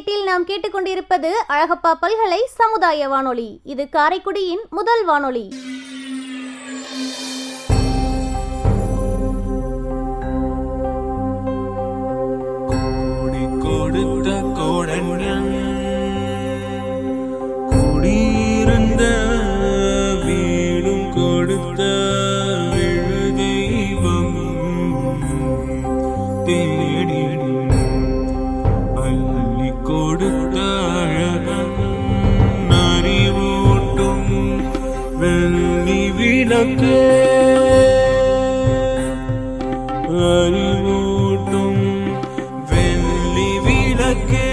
வீட்டில் நாம் கேட்டுக்கொண்டிருப்பது அழகப்பா பல்கலை சமுதாய வானொலி. இது காரைக்குடியின் முதல் வானொலி. குடியிருந்த வீடும் கொடுத்த தெய்வம் தேடி அள்ளி கொடுத்த அறிவூட்டும் வெள்ளி விளக்கு அறிவூட்டும் வெள்ளி விளக்கு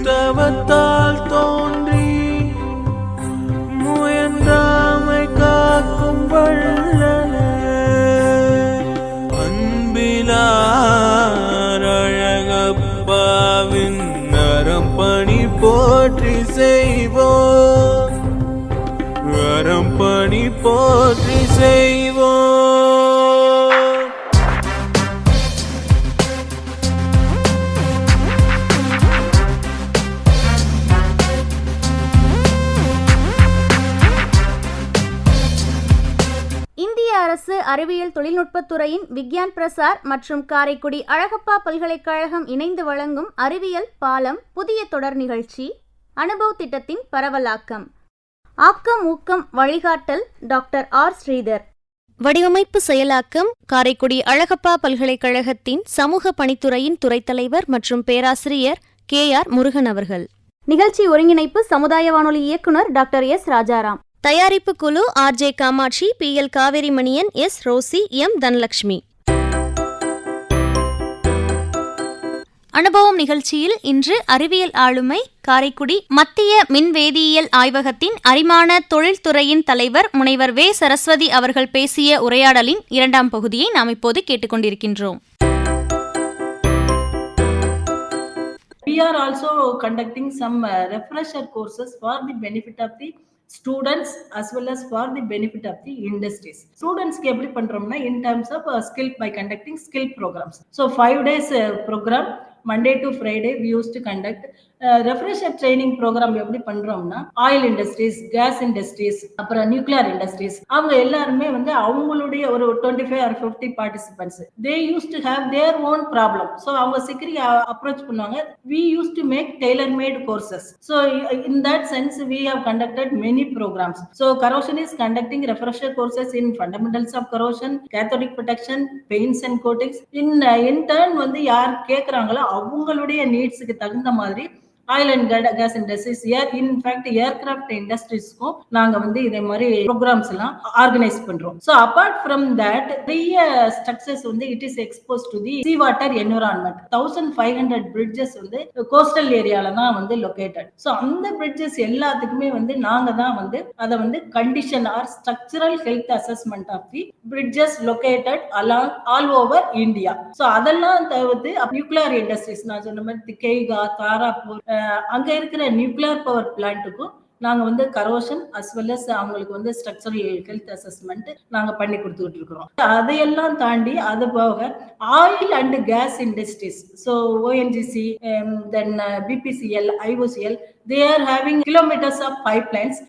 தவத்தால் தோன்றி முயன்றாமை காக்கும் வள்ளலே அன்பிலார் அழகப்பாவின் அறம்பணி போற்றி செய்வோம், அறம்பணி போற்றி செய்வோம். அரசு அறிவியல் தொழில்நுட்பத்துறையின் விக்யான் பிரசார் மற்றும் காரைக்குடி அழகப்பா பல்கலைக்கழகம் இணைந்து வழங்கும் அறிவியல் பாலம் புதிய தொடர் நிகழ்ச்சி அனுபவ திட்டத்தின் பரவலாக்கம். ஆக்கம் ஊக்கம் வழிகாட்டல் டாக்டர் ஆர் ஸ்ரீதர். வடிவமைப்பு செயலாக்கம் காரைக்குடி அழகப்பா பல்கலைக்கழகத்தின் சமூக பணித்துறையின் துறைத் தலைவர் மற்றும் பேராசிரியர் KR முருகன் அவர்கள். நிகழ்ச்சி ஒருங்கிணைப்பு சமுதாய வானொலி இயக்குனர் டாக்டர் S ராஜாராம். தயாரிப்பு குழு RJ Kamakshi, PL Kaveri Maniyan, S Rosy, M Dhanalakshmi. அனுபவம் நிகழ்ச்சியில் இன்று அறிவியல் ஆளுமை காரைக்குடி மத்திய மின்வேதியியல் ஆய்வகத்தின் அரிமான தொழில்துறையின் தலைவர் முனைவர் வே சரஸ்வதி அவர்கள் பேசிய உரையாடலின் 2ஆம் பகுதியை நாம் இப்போது கேட்டுக்கொண்டிருக்கின்றோம். We are also conducting some refresher courses for the benefit of the students as well as for the benefit of the industries. Students க்கு எப்படி பண்றோம்னா in terms of skill by conducting skill programs. So 5 days program Monday to Friday we used to conduct refresher training program. எப்படி பண்றோம்னா oil industries, case industries, அப்புறம் nuclear industries அவங்க எல்லாருமே வந்து அவங்களுடைய ஒரு 25 or 50 participants they used to have their own problem. So அவங்க chicory approach பண்ணுவாங்க. We used to make tailor made courses. So in that sense we have conducted many programs. So corrosion is conducting refresher courses in fundamentals of corrosion, cathodic protection, paints and coatings. In turn வந்து யார் கேக்குறாங்களோ அவங்களுடைய நீட்ஸ்க்கு தகுந்த மாதிரி oil and gas industries, in fact aircraft இண்டஸ்ட்ரீஸ்க்கும் நாங்க வந்து இதே மாதிரி ப்ரோக்ராம்ஸ் எல்லாம் ஆர்கனைஸ் பண்றோம். ஸோ அபார்ட் ஃப்ரம் தட் பெரிய ஸ்ட்ரக்சர்ஸ் வந்து it is expose to the sea water environment. 1500 bridges வந்து கோஸ்டல் ஏரியால தான் வந்து லொகேட்டட். ஸோ அந்த பிரிட்ஜஸ் எல்லாத்துக்குமே வந்து நாங்க தான் வந்து அதை வந்து condition or structural health assessment of the bridges located along all over India. So அதெல்லாம் தவிர்த்து நியூக்ளியர் இண்டஸ்ட்ரீஸ் நான் சொன்ன மாதிரி திகேகா, தாராப்பூர் அங்க இருக்கிற நியூக்ளியர் பவர் பிளான்ட்டுக்கும் நாங்க வந்து கரோஷன் அஸ் வெல் அஸ் அவங்களுக்கு வந்து ஸ்ட்ரக்சரல் ஹெல்த் அசஸ்மெண்ட் நாங்க பண்ணி கொடுத்துக்கிட்டு இருக்கிறோம். அதையெல்லாம் தாண்டி அது போக oil and gas industries, so ONGC, then BPCL, IOCL, they are having kilometers of pipelines.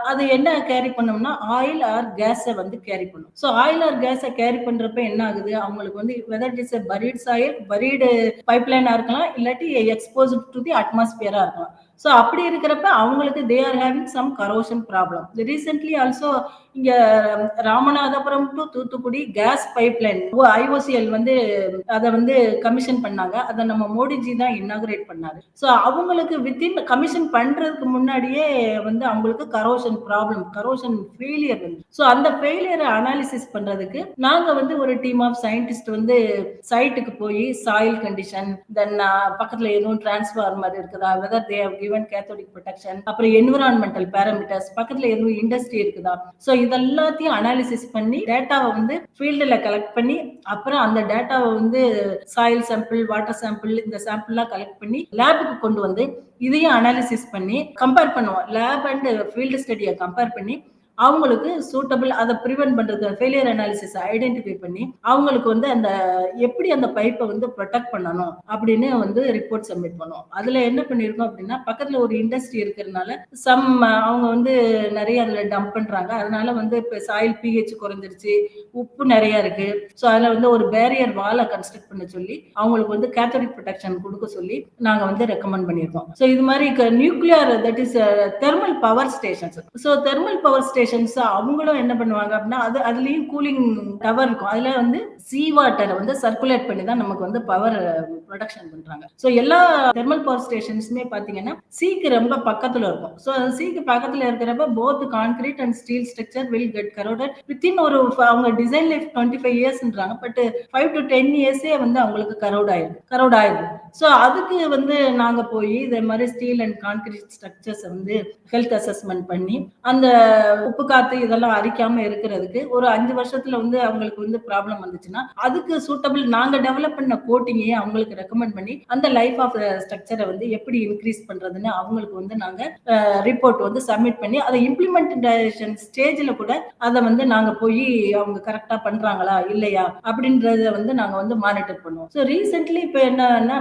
அது என்ன கேரி பண்ணோம்னா ஆயில் ஆர் கேஸை வந்து கேரி பண்ணும். ஸோ ஆயில் ஆர் கேஸை கேரி பண்றப்ப என்ன ஆகுது, அவங்களுக்கு வந்து whether it is buried soil, buried பைப்லைனா இருக்கலாம், இல்லாட்டி எக்ஸ்போஸ்ட் டு தி அட்மாஸ்பியரா இருக்கலாம். ஸோ அப்படி இருக்கிறப்ப அவங்களுக்கு they are having some corrosion problem. Recently also இங்க Ramanathapuram to Thoothukudi gas pipeline IOCL வந்து அதை வந்து கமிஷன் பண்ணாங்க. அதை நம்ம மோடிஜி தான் இனாகுரேட் பண்ணாரு. ஸோ அவங்களுக்கு வித்தின் கமிஷன் பண்றதுக்கு முன்னாடியே வந்து அவங்களுக்கு கரோஷன் ப்ராப்ளம், கரோஷன் ஃபெயிலியர் வந்து. ஸோ அந்த ஃபெயிலியரை அனாலிசிஸ் பண்றதுக்கு நாங்க வந்து ஒரு டீம் ஆஃப் சயின்டிஸ்ட் வந்து சைட்டுக்கு போய் சாயில் கண்டிஷன், தென் பக்கத்துல எதுவும் டிரான்ஸ்ஃபார்மர் இருக்குதா, whether they have given cathodic protection, அப்புறம் environmental parameters, பக்கத்துல எதுவும் இண்டஸ்ட்ரி இருக்குதா, சோ இதெல்லாத்தையும் அனாலிசிஸ் பண்ணி டேட்டாவை வந்து ஃபீல்டுல கலெக்ட் பண்ணி அப்புறம் அந்த டேட்டாவை வந்து சாயில் சாம்பிள், வாட்டர் சாம்பிள், இந்த சாம்பிள்லாம் கலெக்ட் பண்ணி லேபுக்கு கொண்டு வந்து இதையும் அனாலிசிஸ் பண்ணி கம்பேர் பண்ணுவோம். லேப் அண்ட் ஃபீல்டு ஸ்டடியை கம்பேர் பண்ணி அவங்களுக்கு சூட்டபிள் அதை ப்ரிவென்ட் பண்றது ஃபெயிலியர் அனாலிசிஸ் ஐடென்டிஃபை பண்ணி அவங்களுக்கு வந்து அந்த எப்படி அந்த பைப்பை வந்து ப்ரொடெக்ட் பண்ணணும் அப்படின்னு வந்து ரிப்போர்ட் சப்மிட் பண்ணுவோம். அதுல என்ன பண்ணிருக்கோம் அப்படின்னா, பக்கத்துல ஒரு இண்டஸ்ட்ரி இருக்கிறதுனால அவங்க வந்து நிறைய அதுல டம்ப் பண்றாங்க. அதனால வந்து இப்ப சாயில் பிஹெச் குறைஞ்சிருச்சு, உப்பு நிறைய இருக்கு. ஸோ அதுல வந்து ஒரு பேரியர் வாலை கன்ஸ்ட்ரக்ட் பண்ண சொல்லி அவங்களுக்கு வந்து கேத்தோடிக் ப்ரொடெக்ஷன் கொடுக்க சொல்லி நாங்க வந்து ரெக்கமெண்ட் பண்ணியிருக்கோம். ஸோ இது மாதிரி nuclear that is thermal power stations. So thermal power stations அவங்களும் என்ன பண்ணுவாங்க அப்படின்னா, அதுலயும் கூலிங் டவர் இருக்கும். அதுல வந்து சீ வாட்டரை வந்து சர்க்குலேட் பண்ணி தான் நமக்கு வந்து பவர் ப்ரொடக்ஷன் பண்றாங்க. ஸோ எல்லா தெர்மல் பவர் ஸ்டேஷன்ஸுமே பாத்தீங்கன்னா சீக்கு ரொம்ப பக்கத்துல இருக்கும். ஸோ சீக்கு பக்கத்துல இருக்கிறப்ப both concrete and steel structure will get corroded within ஒரு அவங்க டிசைன் லைஃப் 25 இயர்ஸ்ன்றாங்க. பட் 5 to 10 இயர்ஸே வந்து அவங்களுக்கு கரோட் ஆயிடுது. ஸோ அதுக்கு வந்து நாங்க போய் இதே மாதிரி ஸ்டீல் அண்ட் கான்கிரீட் ஸ்ட்ரக்சர்ஸ் வந்து ஹெல்த் அசஸ்மெண்ட் பண்ணி அந்த உப்பு காத்து இதெல்லாம் அரிக்காம இருக்கிறதுக்கு ஒரு 5 வருஷத்துல வந்து அவங்களுக்கு வந்து ப்ராப்ளம் வந்துச்சுன்னா அதுக்கு சூட்டபிள் நாங்க டெவலப் பண்ண கோட்டிங்கையே அவங்களுக்கு ரெக்கமெண்ட் பண்ணி அந்த லைஃப் ஆஃப் ஸ்ட்ரக்சரை வந்து எப்படி இன்க்ரீஸ் பண்றதுன்னு அவங்களுக்கு வந்து நாங்க ரிப்போர்ட் வந்து சப்மிட் பண்ணி அதை இம்ப்ளிமெண்டேஷன் ஸ்டேஜ்ல கூட அதை வந்து நாங்க போய் அவங்க கரெக்டா பண்றாங்களா இல்லையா அப்படின்றத வந்து நாங்க வந்து மானிட்டர் பண்ணுவோம். ஸோ ரீசென்ட்லி இப்ப என்னன்னா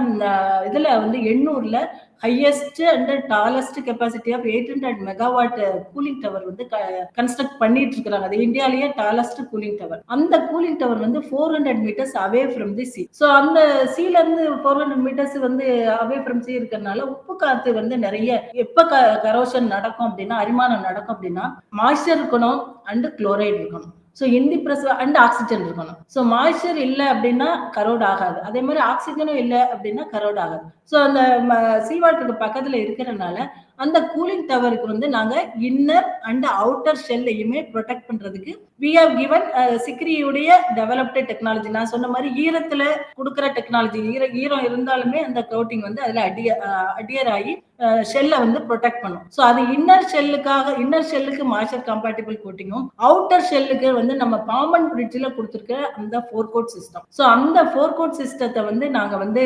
இதுல வந்து எண்ணூர்ல highest and tallest capacity of 800 megawatt cooling tower வந்து கன்ஸ்ட்ரக்ட் பண்ணிட்டு இருக்காங்க. அது இந்தியாலேயே டாலஸ்ட் கூலிங் டவர். அந்த கூலிங் டவர் வந்து 400 metres away from the sea. So அந்த சீல இருந்து 400 மீட்டர்ஸ் வந்து அவே ஃப்ரம் சி இருக்கிறதுனால உப்பு காத்து வந்து நிறைய எப்ப கரோஷன் நடக்கும் அப்படின்னா, அரிமானம் நடக்கும் அப்படின்னா மாய்ஸ்சர் இருக்கணும் அண்ட் குளோரைடு இருக்கணும். ஸோ இன்டிப்ரெசிவ் அண்ட் ஆக்சிஜன் இருக்கணும். ஸோ மாய்ஸ்சர் இல்லை அப்படின்னா கரோட் ஆகாது. அதே மாதிரி ஆக்சிஜனும் இல்லை அப்படின்னா கரோட் ஆகாது. ஸோ அந்த சீவாட்டருக்கு பக்கத்துல இருக்கிறதுனால அந்த கூலிங் டவருக்கு வந்து நாங்க இன்னர் அண்ட் அவுட்டர் ஷெல்லையுமே ப்ரொடெக்ட் பண்றதுக்கு வி ஹவ் கிவன் சிக்ரியுடைய டெவலப்டு டெக்னாலஜி. நான் சொன்ன மாதிரி ஈரத்துல கொடுக்குற டெக்னாலஜி, ஈரம் இருந்தாலுமே அந்த கோட்டிங் வந்து அதுல அடியர் ஆகி ஷெல்லை வந்து ப்ரொடெக்ட் பண்ணும். ஸோ அது இன்னர் ஷெல்லுக்கு மாய்ஸ்சர் கம்பேட்டிபிள் கோட்டிங்கும், அவுட்டர் ஷெல்லுக்கு வந்து நம்ம பாமன் பிரிட்ஜ்ல கொடுத்துருக்க அந்த 4 கோட் சிஸ்டம். ஸோ அந்த 4 கோட் சிஸ்டத்தை வந்து நாங்க வந்து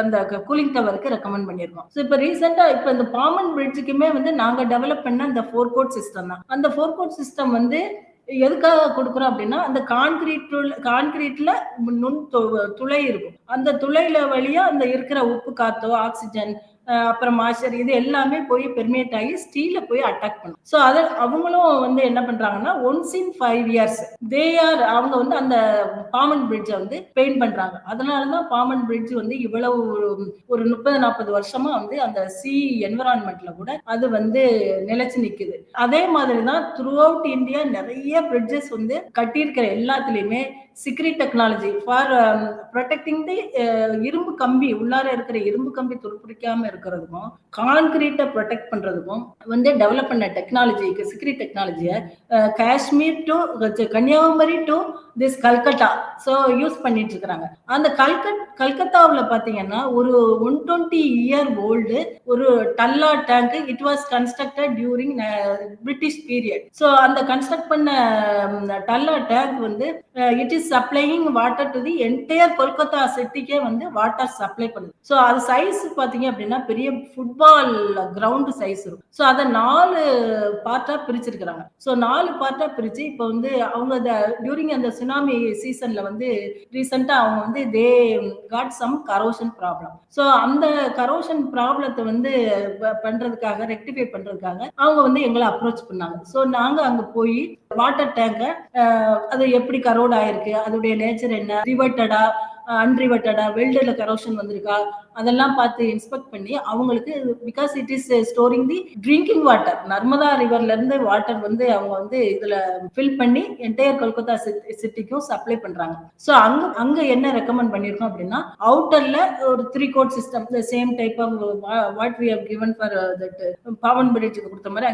அந்த கூலிங் டவருக்கு ரெக்கமெண்ட் பண்ணியிருக்கோம். ஸோ இப்போ ரீசெண்டா இப்போ இந்த பாமன் பிரிட்ஜுக்குமே வந்து நாங்க டெவலப் பண்ண அந்த 4 கோட் சிஸ்டம் தான். அந்த 4 கோட் சிஸ்டம் வந்து எதுக்காக கொடுக்குறோம் அப்படின்னா, அந்த கான்கிரீட்ல நுண் துளை இருக்கும். அந்த துளையில வழியா அந்த இருக்கிற உப்பு காத்தோ ஆக்சிஜன் அப்புறம் மாய்ஸ்சர் இது எல்லாமே போய் பெர்மியேட் ஆகி ஸ்டீல போய் அட்டாக் பண்ணும். ஸோ அதை அவங்களும் வந்து என்ன பண்றாங்கன்னா ஒன்ஸ் இன் 5 இயர்ஸ் அவங்க வந்து அந்த பாமன் பிரிட்ஜை வந்து பெயிண்ட் பண்றாங்க. அதனாலதான் பாமன் பிரிட்ஜ் வந்து இவ்வளவு ஒரு 30-40 வருஷமா வந்து அந்த சி என்விரான்மெண்ட்ல கூட அது வந்து நிலைச்சு நிக்குது. அதே மாதிரிதான் த்ரூ அவுட் இந்தியா நிறைய பிரிட்ஜஸ் வந்து கட்டியிருக்கிற எல்லாத்துலயுமே சிக்ரி டெக்னாலஜி ஃபார் ப்ரொடெக்டிங் தி இரும்பு கம்பி, உள்ளார இருக்கிற இரும்பு கம்பி துருப்பிடிக்காம இருக்கிறதுக்கும் கான்கிரீட்டை ப்ரொடெக்ட் பண்றதுக்கும் வந்து டெவலப் பண்ண டெக்னாலஜிக்கு சிக்ரி டெக்னாலஜியை Kashmir to Kanyakumari to this Calcutta so use பண்ணிட்டு இருக்கிறாங்க. அந்த கல்கத்தாவில் பார்த்தீங்கன்னா ஒரு 120 இயர் ஓல்டு ஒரு Tala tank it was constructed during British period. So அந்த கன்ஸ்ட்ரக்ட் பண்ண டல்லா டேங்க் வந்து it is supplying water to the entire Kolkata சிட்டிக்கே வந்து வாட்டர் சப்ளை பண்ணுது. ஸோ அது சைஸ் பார்த்தீங்க அப்படின்னா பெரிய ஃபுட்பால் கிரவுண்ட் சைஸ் இருக்கும். ஸோ அதை 4 பார்ட்டா பிரிச்சிருக்கிறாங்க. ஸோ 4 பார்ட்டா பிரிச்சு இப்போ வந்து அவங்க டியூரிங் அந்த சுனாமி சீசன்ல வந்து ரீசெண்டா அவங்க வந்து they got some corrosion problem. So அந்த கரோஷன் ப்ராப்ளத்தை வந்து பண்றதுக்காக ரெக்டிஃபை பண்றதுக்காக அவங்க வந்து எங்களை அப்ரோச் பண்ணாங்க. ஸோ நாங்க அங்க போய் வாட்டர் டேங்க அது எப்படி கரோட் ஆயிருக்கு, அதோடைய நேச்சர் என்ன, ரிவர்ட்டடா அன்ரிவர்ட்டடா, வெல்டர்ல கரோஷன் வந்திருக்கா, அதெல்லாம் பார்த்து இன்ஸ்பெக்ட் பண்ணி அவங்களுக்கு because it is storing the drinking water, Narmada ரிவர்ல இருந்து வாட்டர் வந்து அவங்க வந்து இதுல ஃபில் பண்ணி என்டையர் கொல்கத்தா சிட்டிக்கும் சப்ளை பண்றாங்க. ஸோ அங்க என்ன ரெக்கமெண்ட் பண்ணிருக்கோம் அப்படின்னா, அவுட்டர்ல ஒரு 3 coat system same type of what we have given for that பாவன் பிரிட்ஜுக்கு கொடுத்த மாதிரி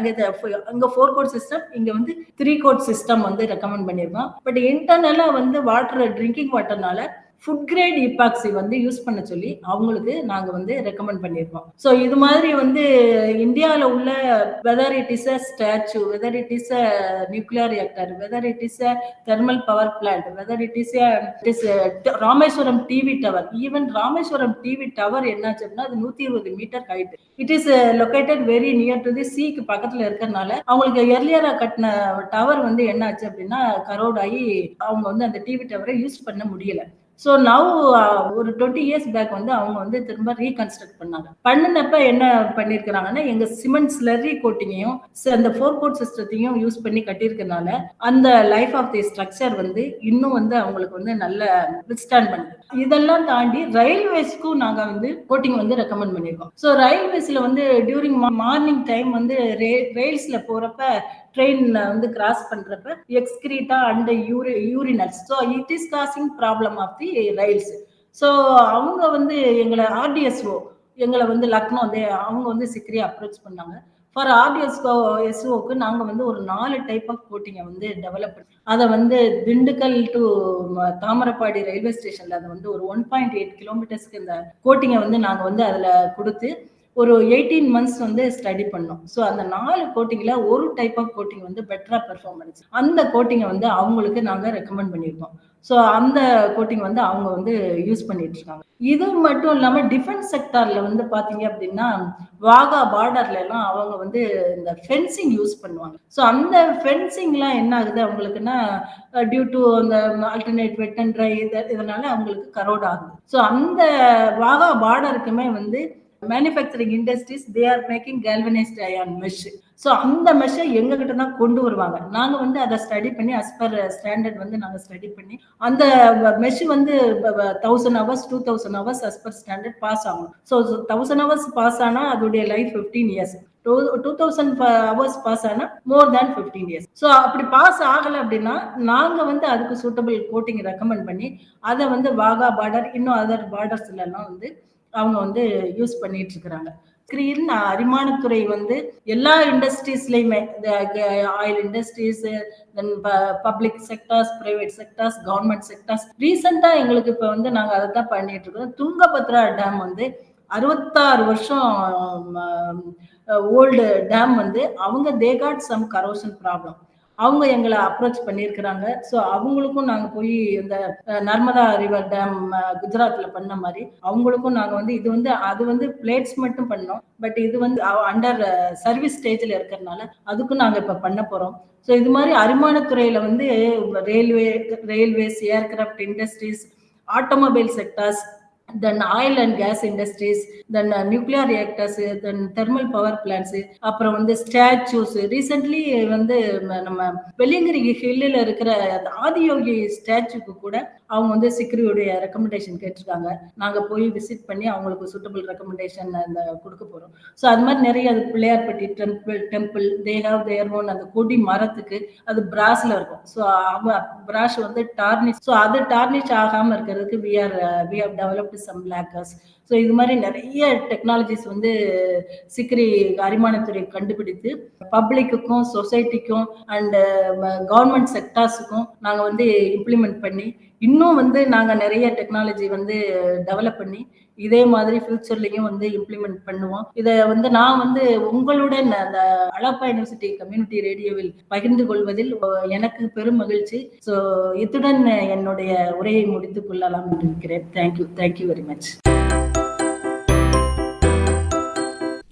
அங்க 4 கோட் சிஸ்டம், இங்க வந்து 3 கோட் சிஸ்டம் வந்து ரெக்கமெண்ட் பண்ணிருக்கோம். பட் இன்டர்னலா வந்து வாட்டர் ட்ரிங்கிங் வாட்டர்னால ஃபுட் கிரேட் ஈபாக்சி வந்து யூஸ் பண்ண சொல்லி அவங்களுக்கு நாங்க வந்து ரெக்கமெண்ட் பண்ணியிருக்கோம். ஸோ இது மாதிரி வந்து இந்தியாவில் உள்ள whether it is a statue, whether it is a nuclear reactor, whether it is a thermal power plant, whether it is Rameswaram TV tower. Even Rameswaram TV tower என்னாச்சு அப்படின்னா அது 120 meter height. It is located very near to the சீக்கு பக்கத்துல இருக்கிறதுனால அவங்களுக்கு எர்லியரா கட்டின tower வந்து என்னாச்சு அப்படின்னா கரோட் ஆகி அவங்க வந்து அந்த டிவி டவரை யூஸ் பண்ண முடியல. ஸோ நவ் ஒரு 20 இயர்ஸ் பேக் வந்து அவங்க வந்து திரும்ப ரீகன்ஸ்ட்ரக்ட் பண்ணாங்க. பண்ணினப்ப என்ன பண்ணிருக்கிறாங்கன்னா எங்க சிமெண்ட் ஸ்லர்ரி கோட்டிங்கையும் அந்த 4 கோட் சிஸ்டத்தையும் யூஸ் பண்ணி கட்டியிருக்கனால அந்த லைஃப் ஆஃப் தி ஸ்ட்ரக்சர் வந்து இன்னும் வந்து அவங்களுக்கு வந்து நல்ல வித்ஸ்டாண்ட் பண்ணுது. இதெல்லாம் தாண்டி ரயில்வேஸ்க்கும் நாங்க வந்து கோட்டிங் வந்து ரெக்கமெண்ட் பண்ணியிருக்கோம். ஸோ ரயில்வேஸ்ல வந்து டியூரிங் மார்னிங் டைம் வந்து ரெயில்ஸ்ல போறப்ப ட்ரெயின்ல வந்து கிராஸ் பண்றப்ப excreta and urinals, so it is causing problem of the rails. So அவங்க வந்து எங்களை ஆர்டிஎஸ்ஓ எங்களை வந்து லக்னோ வந்து அவங்க வந்து சிக்ரி அப்ரோச் பண்ணாங்க. ஃபார் ஆர்டிஎஸ்ஓக்கு நாங்கள் வந்து ஒரு 4 டைப் ஆஃப் கோட்டிங்கை வந்து டெவலப் பண்ணி அதை வந்து திண்டுக்கல் டு தாமரப்பாடி ரயில்வே ஸ்டேஷன்ல அதை வந்து ஒரு 1.8 கிலோமீட்டர்ஸ்க்கு இந்த கோட்டிங்கை வந்து நாங்கள் வந்து அதில் கொடுத்து ஒரு 18 months வந்து ஸ்டடி பண்ணோம். ஸோ அந்த 4 கோட்டிங்ல ஒரு டைப் ஆஃப் கோட்டிங் வந்து பெட்டரா பெர்ஃபார்ம் பண்ணுச்சு. அந்த கோட்டிங்கை வந்து அவங்களுக்கு நாங்கள் ரெக்கமெண்ட் பண்ணியிருக்கோம். ஸோ அந்த கோட்டிங் வந்து அவங்க வந்து யூஸ் பண்ணிட்டு இருக்காங்க. இது மட்டும் இல்லாம டிஃபென்ஸ் செக்டார்ல வந்து பாத்தீங்க அப்படின்னா வாகா பார்டர்ல எல்லாம் அவங்க வந்து இந்த ஃபென்சிங் யூஸ் பண்ணுவாங்க. ஸோ அந்த ஃபென்சிங்லாம் என்ன ஆகுது அவங்களுக்குன்னா டியூ டு அந்த ஆல்டர்னேட் வெட் அண்ட் ட்ரை இதனால அவங்களுக்கு கரோட் ஆகுது. ஸோ அந்த வாகா பார்டருக்குமே வந்து manufacturing industries they are making galvanized iron mesh. So அந்த மெஷ்ஷை எங்ககிட்ட தான் கொண்டு வருவாங்க. நாங்கள் வந்து அதை ஸ்டடி பண்ணி அஸ் பர் ஸ்டாண்டர்ட் வந்து நாங்கள் ஸ்டடி பண்ணி அந்த மெஷ் வந்து 1000 hours 2000 hours as per standard pass ஆகும். ஸோ 1000 hours பாஸ் ஆனால் அதோடைய லைஃப் 15 years, 2000 hours பாஸ் ஆனா மோர் தேன் 15 years. ஸோ அப்படி பாஸ் ஆகலை அப்படின்னா நாங்கள் வந்து அதுக்கு சூட்டபிள் கோட்டிங் ரெக்கமெண்ட் பண்ணி அதை வந்து வாகா பார்டர் இன்னும் அதர் பார்டர்ஸ்ல எல்லாம் வந்து அவங்க வந்து யூஸ் பண்ணிட்டு இருக்கிறாங்க. ஸ்கிரீன் அரிமானத்துறை வந்து எல்லா இண்டஸ்ட்ரீஸ்லயுமே oil industries, then public sectors, private sectors, government sectors. ரீசெண்டா எங்களுக்கு இப்ப வந்து நாங்க அதை தான் பண்ணிட்டு இருக்கோம். துங்கபத்ரா டேம் வந்து 66 வருஷம் ஓல்டு டேம் வந்து அவங்க they got some corrosion problem. அவங்க எங்களை அப்ரோச் பண்ணியிருக்கிறாங்க. ஸோ அவங்களுக்கும் நாங்கள் போய் இந்த நர்மதா ரிவர் டேம் குஜராத்ல பண்ண மாதிரி அவங்களுக்கும் நாங்கள் வந்து இது வந்து அது வந்து பிளேட்ஸ் மட்டும் பண்ணோம். பட் இது வந்து அண்டர் சர்வீஸ் ஸ்டேஜில் இருக்கிறதுனால அதுக்கும் நாங்கள் இப்போ பண்ண போகிறோம். ஸோ இது மாதிரி அரிமானத்துறையில வந்து railways, aircraft industries, automobile sectors, then oil and gas industries, then nuclear reactors, then thermal power plants, அப்புறம் வந்து ஸ்டாச்சூஸ். ரீசென்ட்லி வந்து நம்ம வெள்ளியங்கிரி ஹில்லில் இருக்கிற ஆதியோகி ஸ்டாச்சுக்கு கூட அவங்க வந்து சிக்ரியோடைய ரெக்கமெண்டேஷன் கேட்டிருக்காங்க. நாங்கள் போய் விசிட் பண்ணி அவங்களுக்கு சூட்டபிள் ரெக்கமெண்டேஷன் அந்த கொடுக்க போகிறோம். ஸோ அது மாதிரி நிறைய அது Pillaiyarpatti temple they have their own. அந்த கொடி மரத்துக்கு அது பிராஸ்ல இருக்கும். ஸோ பிராஷ் வந்து டார்னிஷ், ஸோ அது டார்னிஷ் ஆகாமல் இருக்கிறதுக்கு we have developed some lacquers. So இது மாதிரி நிறைய டெக்னாலஜிஸ் வந்து சிக்ரி அரிமானத்துறை கண்டுபிடித்து பப்ளிக்குக்கும் சொசைட்டிக்கும் அண்ட் கவர்மெண்ட் செக்டார்ஸுக்கும் நாங்கள் வந்து இம்ப்ளிமெண்ட் பண்ணி இன்னும் வந்து நாங்கள் நிறைய டெக்னாலஜி வந்து டெவலப் பண்ணி இதே மாதிரி ஃபியூச்சர்லையும் வந்து இம்ப்ளிமெண்ட் பண்ணுவோம். இதை வந்து நான் வந்து உங்களுடன் அந்த அழகப்பா யூனிவர்சிட்டி கம்யூனிட்டி ரேடியோவில் பகிர்ந்து கொள்வதில் எனக்கு பெரும் மகிழ்ச்சி. ஸோ இத்துடன் என்னுடைய உரையை முடித்துக் கொள்ளலாம் என்று இருக்கிறேன். Thank you very much.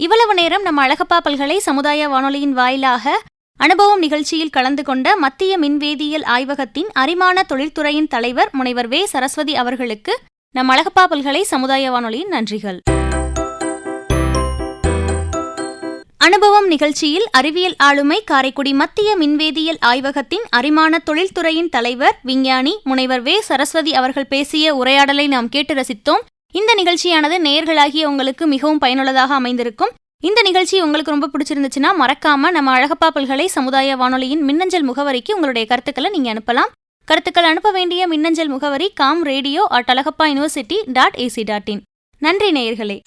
இவ்வளவு நேரம் நம்ம அழகப்பா பல்கலை சமுதாய வானொலியின் வாயிலாக அனுபவம் நிகழ்ச்சியில் கலந்து கொண்ட மத்திய மின்வேதியியல் ஆய்வகத்தின் அரிமான தொழில்துறையின் தலைவர் முனைவர் வே. சரஸ்வதி அவர்களுக்கு நம் அழகப்பா பல்கலை சமுதாய வானொலியின் நன்றிகள். அனுபவம் நிகழ்ச்சியில் அறிவியல் ஆளுமை காரைக்குடி மத்திய மின்வேதியியல் ஆய்வகத்தின் அரிமான தொழில்துறையின் தலைவர் விஞ்ஞானி முனைவர் வே. சரஸ்வதி அவர்கள் பேசிய உரையாடலை நாம் கேட்டு ரசித்தோம். இந்த நிகழ்ச்சியானது நேயர்களாகிய உங்களுக்கு மிகவும் பயனுள்ளதாக அமைந்திருக்கும். இந்த நிகழ்ச்சி உங்களுக்கு ரொம்ப பிடிச்சிருந்துச்சுன்னா மறக்காம நம்ம அழகப்பா பல்கலை சமுதாய வானொலியின் மின்னஞ்சல் முகவரிக்கு உங்களுடைய கருத்துக்களை நீங்க அனுப்பலாம். கருத்துக்கள் அனுப்ப வேண்டிய மின்னஞ்சல் முகவரி comradio@alagappauniversity.ac.in. நன்றி நேயர்களே.